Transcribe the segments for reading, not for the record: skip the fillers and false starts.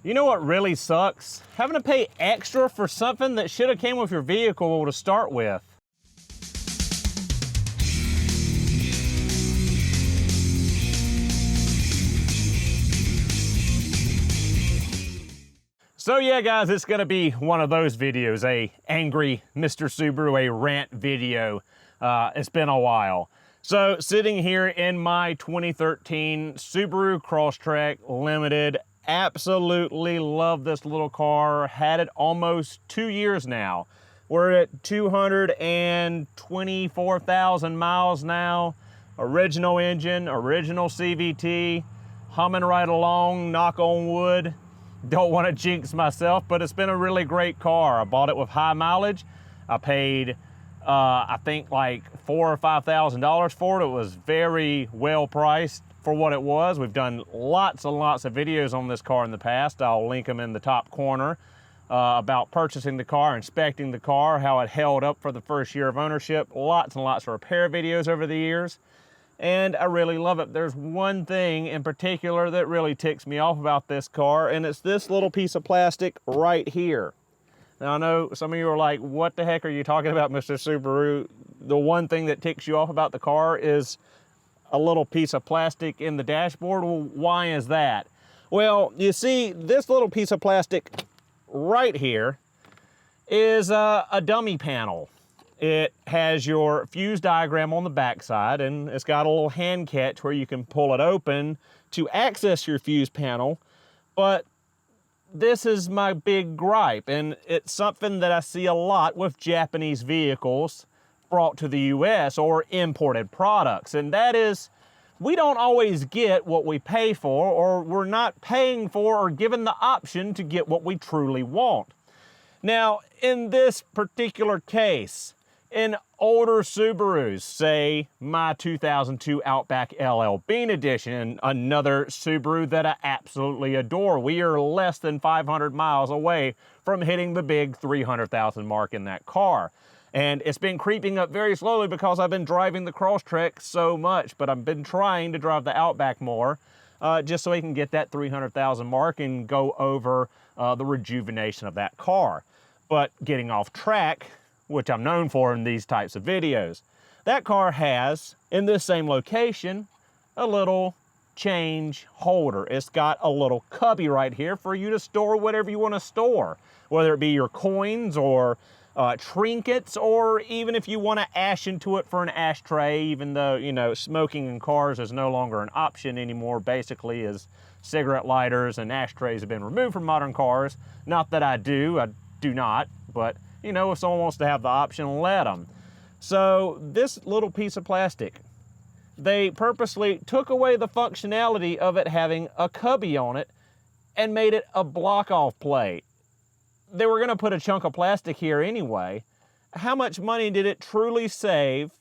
You know what really sucks? Having to pay extra for something that should have came with your vehicle to start with. So yeah guys, it's gonna be one of those videos, a angry Mr. Subaru, a rant video. It's been a while. So sitting here in my 2013 Subaru Crosstrek Limited, absolutely love this little car. Had it almost 2 years now. We're at 224,000 miles now. Original engine, original CVT, humming right along, knock on wood. Don't want to jinx myself, but it's been a really great car. I bought it with high mileage. I paid, I think like $4,000 or $5,000 for it. It was very well priced for what it was. We've done lots and lots of videos on this car in the past. I'll link them in the top corner about purchasing the car, inspecting the car, how it held up for the first year of ownership. Lots and lots of repair videos over the years. And I really love it. There's one thing in particular that really ticks me off about this car, and it's this little piece of plastic right here. Now I know some of you are like, what the heck are you talking about, Mr. Subaru? The one thing that ticks you off about the car is a little piece of plastic in the dashboard. Well, why is that? Well, you see, this little piece of plastic right here is a dummy panel. It has your fuse diagram on the backside, and it's got a little hand catch where you can pull it open to access your fuse panel. But this is my big gripe, and it's something that I see a lot with Japanese vehicles brought to the US or imported products, and that is we don't always get what we pay for, or we're not paying for or given the option to get what we truly want. Now, in this particular case, in older Subarus, say my 2002 Outback LL Bean Edition, another Subaru that I absolutely adore. We are less than 500 miles away from hitting the big 300,000 mark in that car. And it's been creeping up very slowly because I've been driving the Crosstrek so much, but I've been trying to drive the Outback more, just so we can get that 300,000 mark and go over the rejuvenation of that car. But getting off track, which I'm known for in these types of videos. That car has, in this same location, a little change holder. It's got a little cubby right here for you to store whatever you want to store, whether it be your coins or trinkets, or even if you want to ash into it for an ashtray, even though, you know, smoking in cars is no longer an option anymore, basically, as cigarette lighters and ashtrays have been removed from modern cars. Not that I do not, but you know, if someone wants to have the option, let them. So this little piece of plastic, they purposely took away the functionality of it having a cubby on it and made it a block-off plate. They were gonna put a chunk of plastic here anyway. How much money did it truly save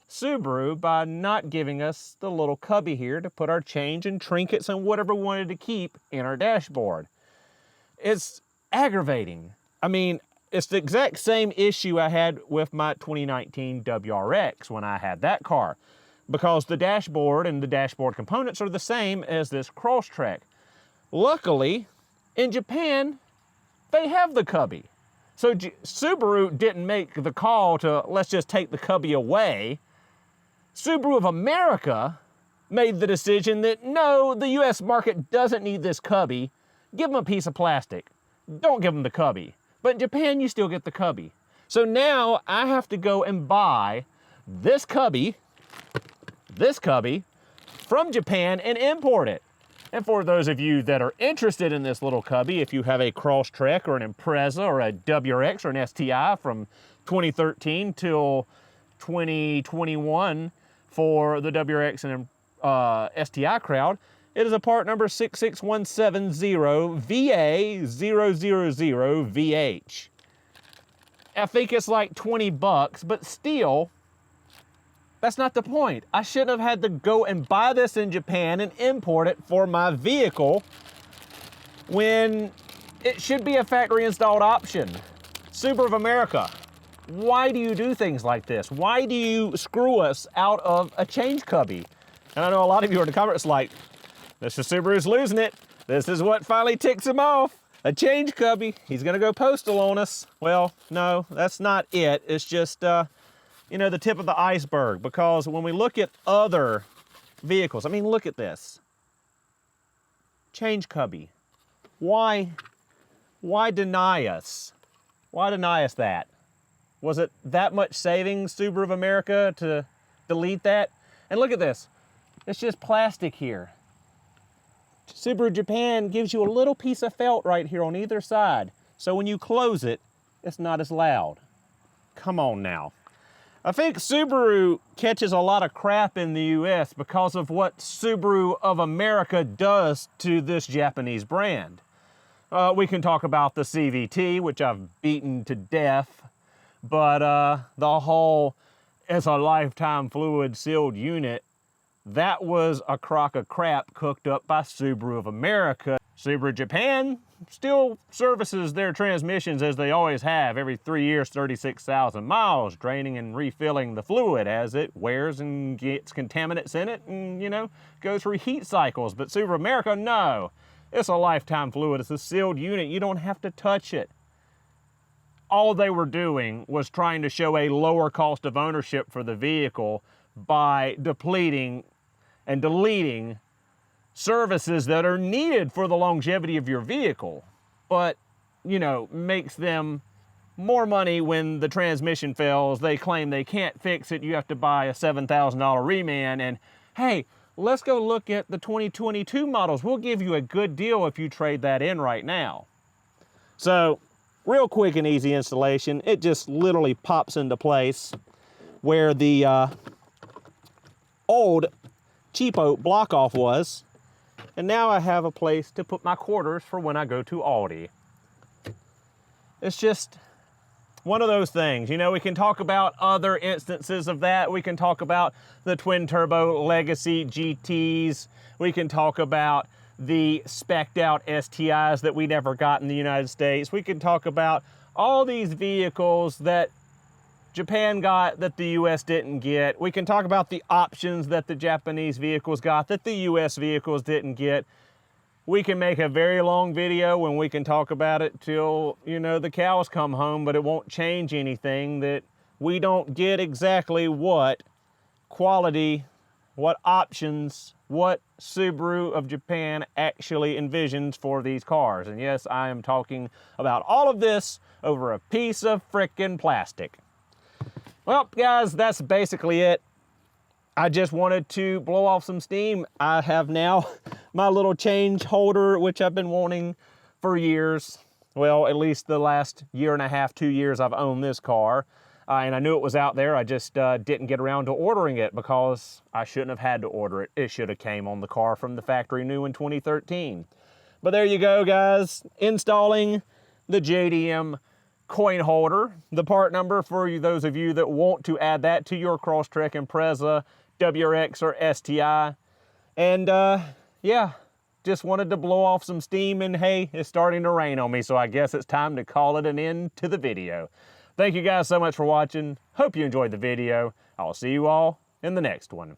Subaru by not giving us the little cubby here to put our change and trinkets and whatever we wanted to keep in our dashboard? It's aggravating. I mean, it's the exact same issue I had with my 2019 WRX when I had that car, because the dashboard and the dashboard components are the same as this Crosstrek. Luckily, in Japan, they have the cubby. So Subaru didn't make the call to let's just take the cubby away. Subaru of America made the decision that no, the US market doesn't need this cubby. Give them a piece of plastic. Don't give them the cubby. But in Japan, you still get the cubby. So now I have to go and buy this cubby from Japan and import it. And for those of you that are interested in this little cubby, if you have a Crosstrek or an Impreza or a WRX or an STI from 2013 till 2021 for the WRX and STI crowd, it is a part number 66170VA000VH. I think it's like 20 bucks, but still, that's not the point. I shouldn't have had to go and buy this in Japan and import it for my vehicle when it should be a factory installed option. Subaru of America, why do you do things like this? Why do you screw us out of a change cubby? And I know a lot of you in the comments like, Mr. Subaru's losing it. This is what finally ticks him off. A change cubby. He's gonna go postal on us. Well, no, that's not it. It's just, you know, the tip of the iceberg, because when we look at other vehicles, I mean, look at this. Change cubby. Why deny us? Why deny us that? Was it that much savings, Subaru of America, to delete that? And look at this. It's just plastic here. Subaru Japan gives you a little piece of felt right here on either side. So when you close it, it's not as loud. Come on now. I think Subaru catches a lot of crap in the US because of what Subaru of America does to this Japanese brand. We can talk about the CVT, which I've beaten to death, but the whole, it's a lifetime fluid sealed unit, that was a crock of crap cooked up by Subaru of America. Subaru Japan still services their transmissions as they always have, every 3 years, 36,000 miles, draining and refilling the fluid as it wears and gets contaminants in it and, you know, goes through heat cycles. But Subaru America, no. It's a lifetime fluid. It's a sealed unit. You don't have to touch it. All they were doing was trying to show a lower cost of ownership for the vehicle by depleting and deleting services that are needed for the longevity of your vehicle, but, you know, makes them more money when the transmission fails. They claim they can't fix it. You have to buy a $7,000 reman, and hey, let's go look at the 2022 models. We'll give you a good deal if you trade that in right now. So, real quick and easy installation. It just literally pops into place where the old cheapo block off was, and now I have a place to put my quarters for when I go to Aldi. It's just one of those things. You know, we can talk about other instances of that. We can talk about the twin turbo legacy GTs. We can talk about the spec'd out STIs that we never got in the United States. We can talk about all these vehicles that Japan got that the US didn't get. We can talk about the options that the Japanese vehicles got that the US vehicles didn't get. We can make a very long video and we can talk about it till, you know, the cows come home, but it won't change anything that we don't get exactly what quality, what options, what Subaru of Japan actually envisions for these cars. And yes, I am talking about all of this over a piece of frickin' plastic. Well, guys, that's basically it. I just wanted to blow off some steam. I have now my little change holder, which I've been wanting for years. Well, at least the last year and a half, 2 years I've owned this car. And I knew it was out there. I just didn't get around to ordering it because I shouldn't have had to order it. It should have came on the car from the factory new in 2013. But there you go, guys. Installing the JDM coin holder. The part number for you, those of you that want to add that to your Crosstrek Impreza, WRX, or STI. And yeah, just wanted to blow off some steam, and hey, it's starting to rain on me, so I guess it's time to call it an end to the video. Thank you guys so much for watching. Hope you enjoyed the video. I'll see you all in the next one.